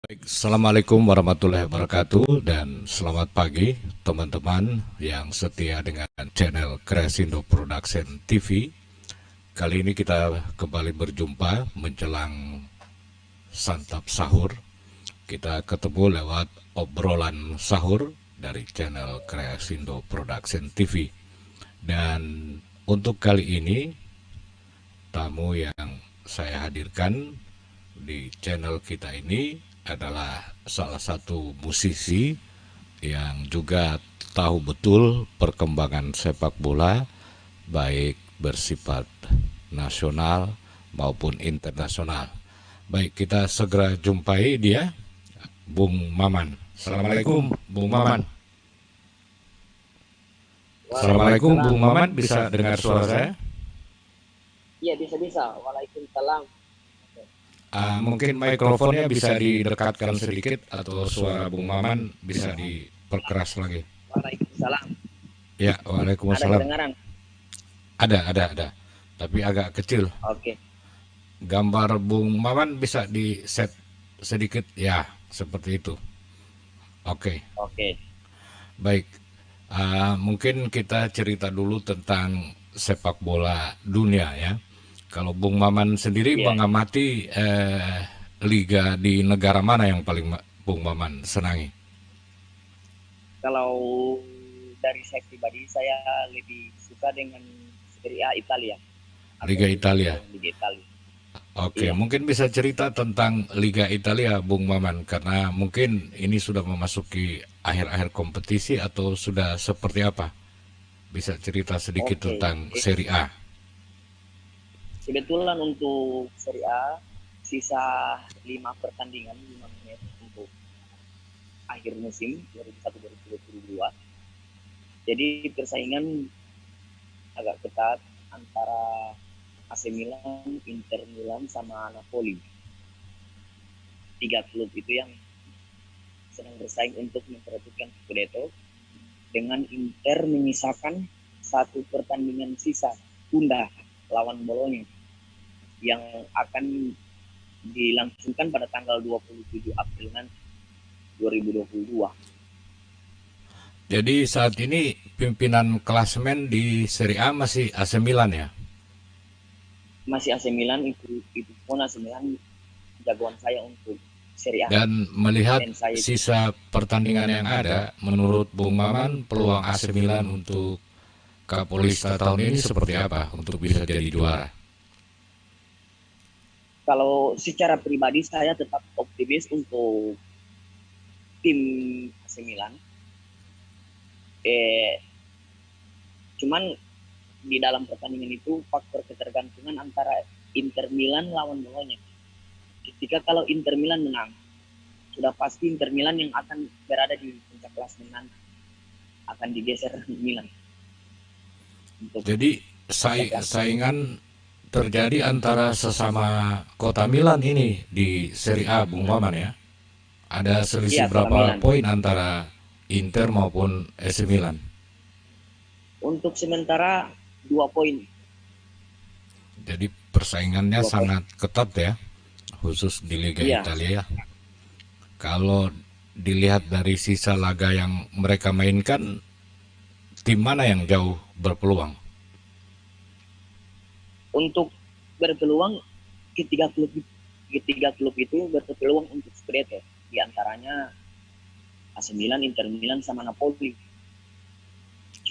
Baik, Assalamualaikum warahmatullahi wabarakatuh dan selamat pagi teman-teman yang setia dengan channel Kresindo Production TV. Kali ini kita kembali berjumpa menjelang santap sahur. Kita ketemu lewat obrolan sahur dari channel Kresindo Production TV. Dan untuk kali ini tamu yang saya hadirkan di channel kita ini adalah salah satu musisi yang juga tahu betul perkembangan sepak bola baik bersifat nasional maupun internasional. Baik, kita segera jumpai dia, Bung Maman. Assalamualaikum, Bung Maman. Assalamualaikum, Bung Maman. Bisa dengar suara saya? Iya, bisa-bisa. Waalaikumsalam. Mungkin mikrofonnya bisa didekatkan sedikit atau suara Bung Maman bisa diperkeras lagi. Waalaikumsalam. Ya, Ada Waalaikumsalam. kedengaran? Ada. Tapi agak kecil. Oke. Gambar Bung Maman bisa di set sedikit, ya, seperti itu. Oke, Oke. baik. Mungkin kita cerita dulu tentang sepak bola dunia ya. Kalau Bung Maman sendiri Iya. mengamati liga di negara mana yang paling Bung Maman senangi? Kalau dari saya pribadi, saya lebih suka dengan Serie A Italia atau Liga sepak Italia. bola Liga Italia. Oke, Iya. mungkin bisa cerita tentang Liga Italia, Bung Maman, karena mungkin ini sudah memasuki akhir-akhir kompetisi atau sudah seperti apa? Bisa cerita sedikit Oke. tentang Serie A. Kebetulan untuk Serie A sisa 5 pertandingan, 5 menit untuk akhir musim 2021-2022. Jadi persaingan agak ketat antara AC Milan, Inter Milan, sama Napoli. 3 klub itu yang sedang bersaing untuk memperebutkan Scudetto, dengan Inter menyisakan satu pertandingan sisa tunda lawan Bologna yang akan dilangsungkan pada tanggal 27 April nanti 2022. Jadi saat ini pimpinan klasemen di Serie A masih AC Milan ya? Masih AC Milan, itu pun AC Milan jagoan saya untuk Serie A. Dan melihat Dan saya sisa pertandingan yang ada, menurut Bung Maman peluang AC Milan untuk Kapolista tahun ini seperti apa untuk bisa jadi juara? kalau secara pribadi saya tetap optimis untuk tim AC Milan. Cuman di dalam pertandingan itu faktor ketergantungan antara Inter Milan lawan Bologna. Ketika kalau Inter Milan menang, sudah pasti Inter Milan yang akan berada di puncak klasemen nanti, akan digeser Milan. Jadi saingan terjadi antara sesama kota Milan ini di Serie A, Bung Maman ya. Ada selisih Iya, kota berapa Milan. poin antara Inter maupun AC Milan? Untuk sementara 2 poin. Jadi persaingannya 2 poin. sangat ketat ya, khusus di Liga Iya. Italia. Kalau dilihat dari sisa laga yang mereka mainkan, tim mana yang jauh berpeluang? Untuk berpeluang, ketiga klub itu berpeluang untuk Scudetto. Di antaranya AC Milan, Inter Milan, sama Napoli.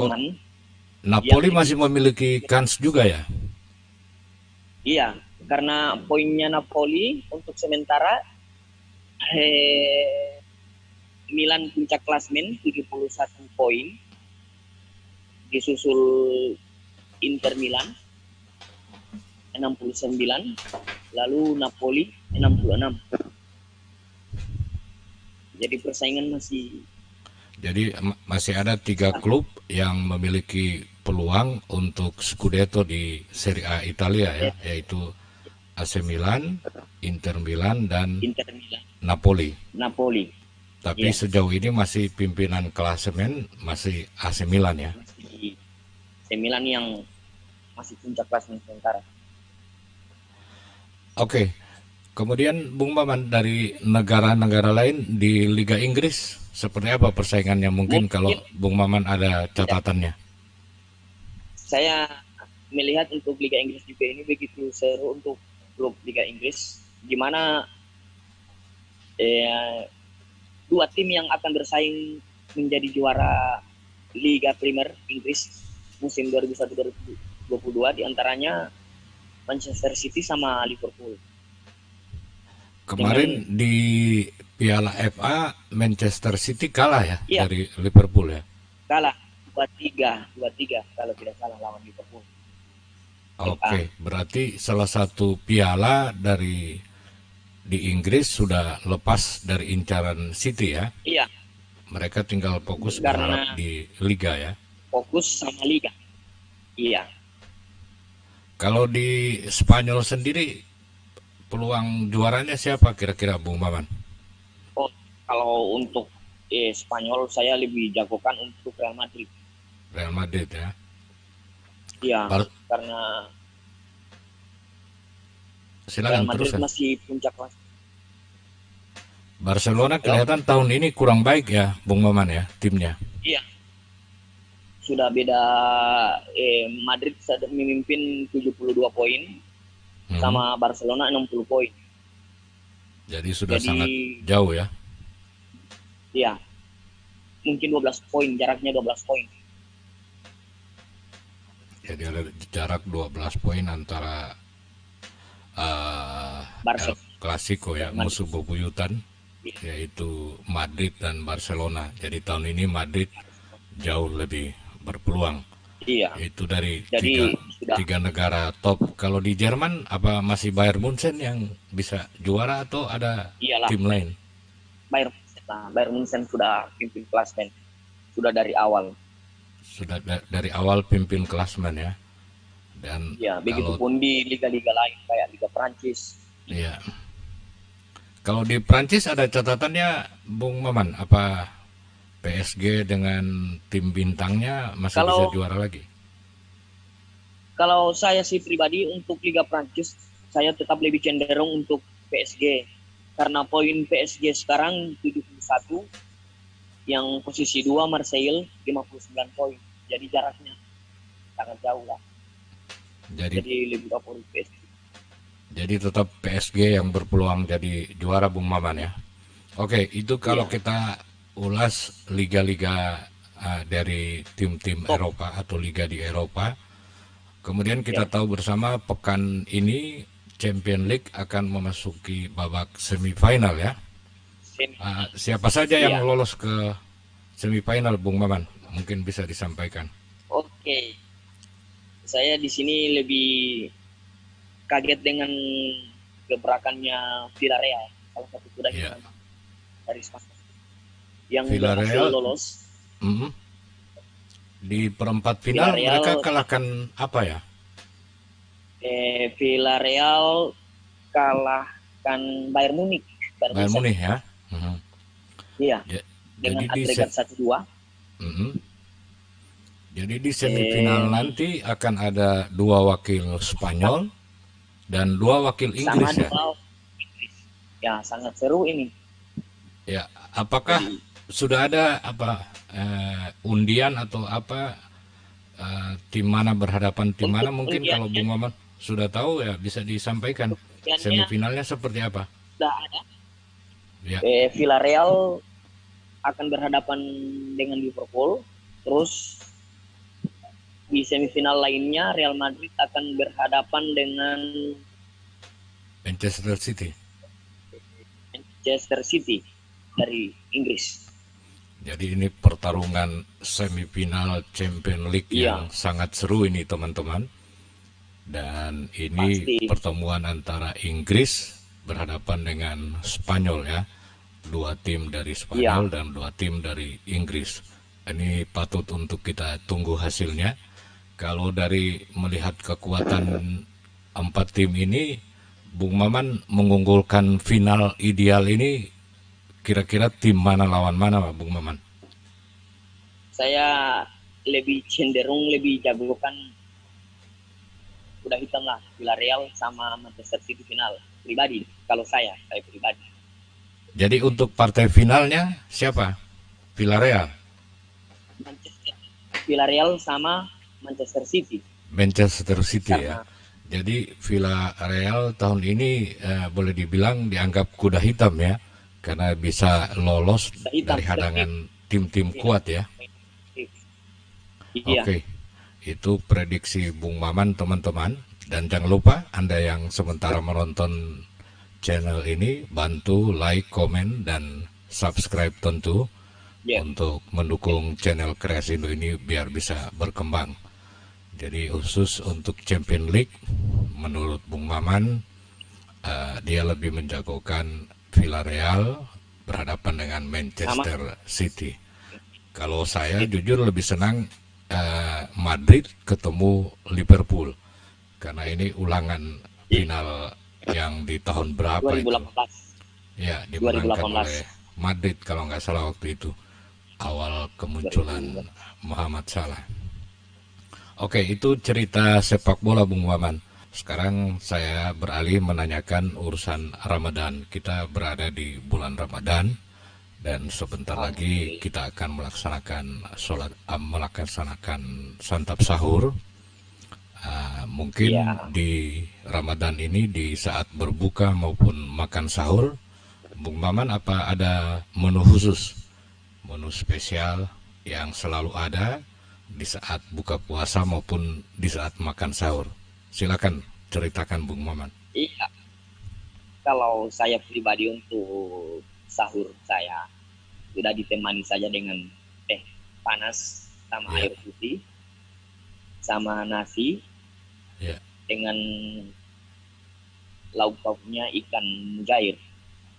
Oh, Cuman Napoli yang masih memiliki kans juga ya? iya, karena poinnya Napoli untuk sementara Milan puncak klasmen 71 poin, disusul Inter Milan 69, lalu Napoli 66. Jadi persaingan masih. Jadi masih ada 3 klub yang memiliki peluang untuk Scudetto di Serie A Italia ya, yaitu AC Milan, Inter Milan, dan Inter Milan, Napoli. Napoli. Tapi Ya, sejauh ini masih pimpinan klasemen masih AC Milan ya. masih AC Milan yang masih puncak klasmen sementara. Oke, Kemudian Bung Maman, dari negara-negara lain di Liga Inggris seperti apa persaingannya, mungkin kalau Mungkin Bung Maman ada ya, catatannya? saya melihat untuk Liga Inggris juga ini begitu seru untuk klub Liga Inggris, gimana eh, dua tim yang akan bersaing menjadi juara Liga Premier Inggris musim 2021-2022 diantaranya Manchester City sama Liverpool. Kemarin Dengan di Piala FA Manchester City kalah ya iya dari Liverpool ya. kalah 2-3 kalau tidak salah lawan Liverpool FA. Oke, berarti salah satu piala di Inggris sudah lepas dari incaran City ya. Iya, Mereka tinggal fokus berharap karena di Liga ya. fokus sama Liga. Iya. Kalau di Spanyol sendiri peluang juaranya siapa kira-kira Bung Maman? Oh, kalau untuk Spanyol saya lebih jagokan untuk Real Madrid. Real Madrid ya. Iya, Bar- karena Real Silakan Madrid teruskan. masih puncak kelas. Barcelona Halo? kelihatan tahun ini kurang baik ya Bung Maman ya timnya. Iya, sudah beda. Madrid sudah memimpin 72 poin Hmm, sama Barcelona 60 poin. jadi sudah Jadi sangat jauh ya. ya mungkin 12 poin, jaraknya 12 poin. Jadi ada jarak 12 poin antara El Barcelona Clasico ya, dan Madrid. musuh bebuyutan, yaitu Madrid dan Barcelona. Jadi tahun ini Madrid jauh lebih berpeluang. Iya, Itu dari jadi sudah tiga negara top. Kalau di Jerman apa masih Bayern Munchen yang bisa juara atau ada iyalah tim lain? Bayern Bayern Munchen sudah pimpin klasmen sudah dari awal. Sudah dari awal pimpin klasmen ya. Dan Ya, kalau begitupun di liga-liga lain kayak Liga Prancis. ya, kalau di Prancis ada catatannya Bung Maman, apa PSG dengan tim bintangnya masih bisa Kalau juara lagi? kalau saya sih pribadi untuk Liga Prancis saya tetap lebih cenderung untuk PSG karena poin PSG sekarang 71, yang posisi 2 Marseille 59 poin. Jadi jaraknya sangat jauh lah. Jadi Jadi lebih favorit PSG. jadi tetap PSG yang berpeluang jadi juara Bung Maman ya. Oke, itu kalau Iya, kita ulas liga-liga dari tim-tim top. Eropa atau liga di Eropa. Kemudian kita Ya. tahu bersama pekan ini Champion League akan memasuki babak semifinal ya. Semifinal. Siapa saja yang Iya. lolos ke semifinal Bung Maman? Mungkin bisa disampaikan. Oke. Saya di sini lebih kaget dengan gebrakannya Villarreal, salah satu kuda Ya, hitam dari Spanyol yang berhasil Villarreal lolos. mm, di perempat final mereka Villarreal kalahkan apa ya? Villarreal kalahkan Bayern Munich, Bayern Bayern Munchen. Munich ya. Mhm. Iya, Ja- dengan Jadi agregat 1-2. mhm. Jadi di semifinal nanti akan ada dua wakil Spanyol dan dua wakil Sama Inggris ya. dua Inggris. Ya, sangat seru ini. Ya, apakah Jadi sudah ada apa undian atau apa tim mana berhadapan tim mana? untuk Mungkin kalau undiannya, Bung Maman sudah tahu ya bisa disampaikan undiannya semifinalnya seperti apa? sudah ada. Ya, Villarreal akan berhadapan dengan Liverpool. Terus di semifinal lainnya Real Madrid akan berhadapan dengan Manchester City. Manchester City dari Inggris. Jadi ini pertarungan semifinal Champions League yang Iya, sangat seru ini teman-teman. Dan ini pasti. pertemuan antara Inggris berhadapan dengan Spanyol ya. Dua tim dari Iya, Spanyol dan dua tim dari Inggris. Ini patut untuk kita tunggu hasilnya. Kalau dari melihat kekuatan empat tim ini, Bung Maman mengunggulkan final ideal ini kira-kira tim mana lawan mana Bung Maman? saya lebih cenderung lebih jagokan kuda hitam lah, Villarreal sama Manchester City final. pribadi. Kalau saya pribadi. Jadi untuk partai finalnya siapa? Villarreal. Manchester, Villarreal sama Manchester City. Manchester City ya. Karena Jadi Villarreal tahun ini boleh dibilang dianggap kuda hitam ya, karena bisa lolos hitam dari hadangan tim-tim kuat ya. Iya. Oke, itu prediksi Bung Maman teman-teman. Dan jangan lupa Anda yang sementara menonton channel ini, bantu like, komen, dan subscribe tentu untuk mendukung channel Kreasindo ini biar bisa berkembang. Jadi khusus untuk Champion League, menurut Bung Maman, dia lebih menjagokan Villarreal berhadapan dengan Manchester City. Kalau saya jujur lebih senang Madrid ketemu Liverpool, karena ini ulangan final yang di tahun berapa 2018. itu? Ya, dimenangkan oleh Madrid kalau nggak salah waktu itu, awal kemunculan Muhammad Salah. Oke, itu cerita sepak bola Bung Maman. Sekarang saya beralih menanyakan urusan Ramadan. Kita berada di bulan Ramadan dan sebentar lagi kita akan melaksanakan santap sahur. Mungkin di Ramadan ini di saat berbuka maupun makan sahur, Bung Maman apa ada menu khusus, menu spesial yang selalu ada di saat buka puasa maupun di saat makan sahur? Silakan ceritakan Bung Maman. Iya, kalau saya pribadi untuk sahur saya sudah ditemani saja dengan teh panas sama air putih sama nasi dengan lauk pauknya ikan mujair.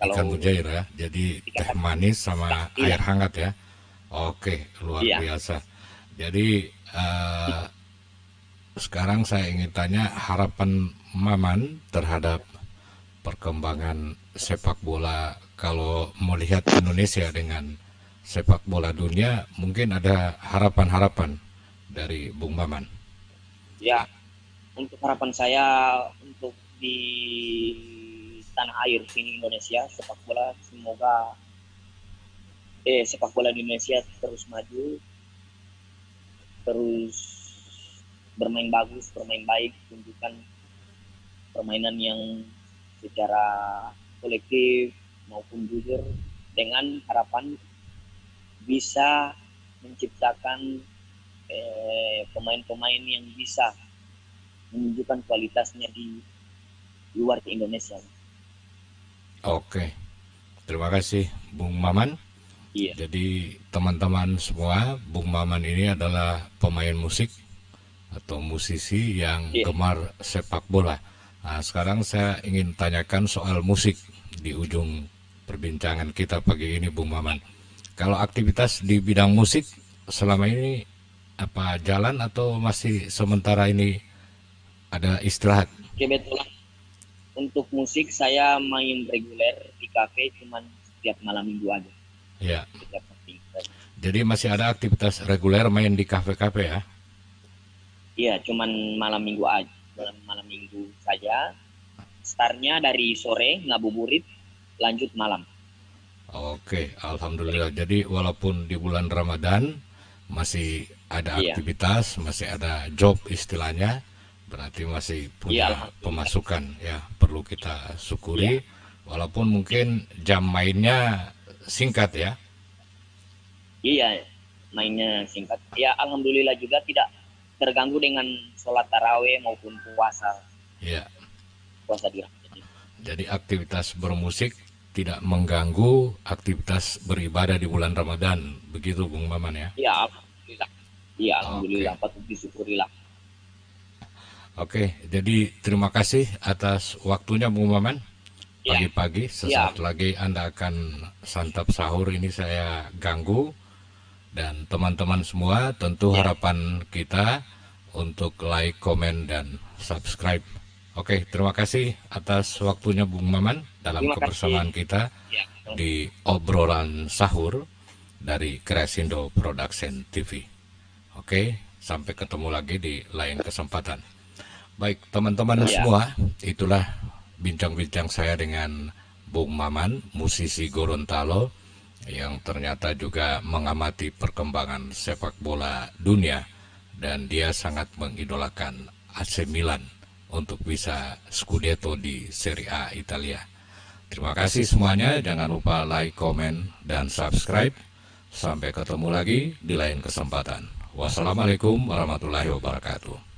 Ikan mujair ya, jadi teh manis sama air hangat ya. Oke, luar biasa. Jadi sekarang saya ingin tanya harapan Maman terhadap perkembangan sepak bola. Kalau melihat Indonesia dengan sepak bola dunia, mungkin ada harapan-harapan dari Bung Maman. Ya, untuk harapan saya untuk di tanah air sini Indonesia, sepak bola semoga sepak bola di Indonesia terus maju, terus bermain bagus, bermain baik, tunjukkan permainan yang secara kolektif maupun jujur, dengan harapan bisa menciptakan pemain-pemain yang bisa menunjukkan kualitasnya di luar Indonesia. Oke, terima kasih Bung Maman. Iya. Jadi teman-teman semua, Bung Maman ini adalah pemain musik atau musisi yang gemar sepak bola. Nah, sekarang saya ingin tanyakan soal musik di ujung perbincangan kita pagi ini, Bung Maman. Kalau aktivitas di bidang musik selama ini apa jalan atau masih sementara ini ada istirahat? Kebetulan untuk musik saya main reguler di kafe cuman setiap malam minggu aja. Ya. Jadi masih ada aktivitas reguler main di kafe-kafe ya? Iya, cuman malam minggu aja, malam minggu saja. Startnya dari sore ngabuburit, lanjut malam. Oke, alhamdulillah. Jadi walaupun di bulan Ramadan masih ada aktivitas, masih ada job istilahnya, berarti masih punya pemasukan ya, perlu kita syukuri. Walaupun mungkin jam mainnya singkat ya. Iya, mainnya singkat. Ya, alhamdulillah juga tidak terganggu dengan sholat taraweh maupun puasa. Iya. Puasa di Ramadan. Jadi aktivitas bermusik tidak mengganggu aktivitas beribadah di bulan Ramadan, begitu Bung Maman ya? Iya, alhamdulillah. Iya, alhamdulillah, patut disyukurilah. Oke, jadi terima kasih atas waktunya Bung Maman. Pagi-pagi, sesaat lagi Anda akan santap sahur, ini saya ganggu. Dan teman-teman semua, tentu harapan kita untuk like, komen, dan subscribe. Oke, terima kasih atas waktunya Bung Maman dalam kebersamaan kita di obrolan sahur dari Kreasindo Production TV. Oke, sampai ketemu lagi di lain kesempatan. Baik, teman-teman semua, itulah bincang-bincang saya dengan Bung Maman, musisi Gorontalo, yang ternyata juga mengamati perkembangan sepak bola dunia, dan dia sangat mengidolakan AC Milan untuk bisa Scudetto di Serie A Italia. Terima kasih semuanya, jangan lupa like, komen, dan subscribe. Sampai ketemu lagi di lain kesempatan. Wassalamualaikum warahmatullahi wabarakatuh.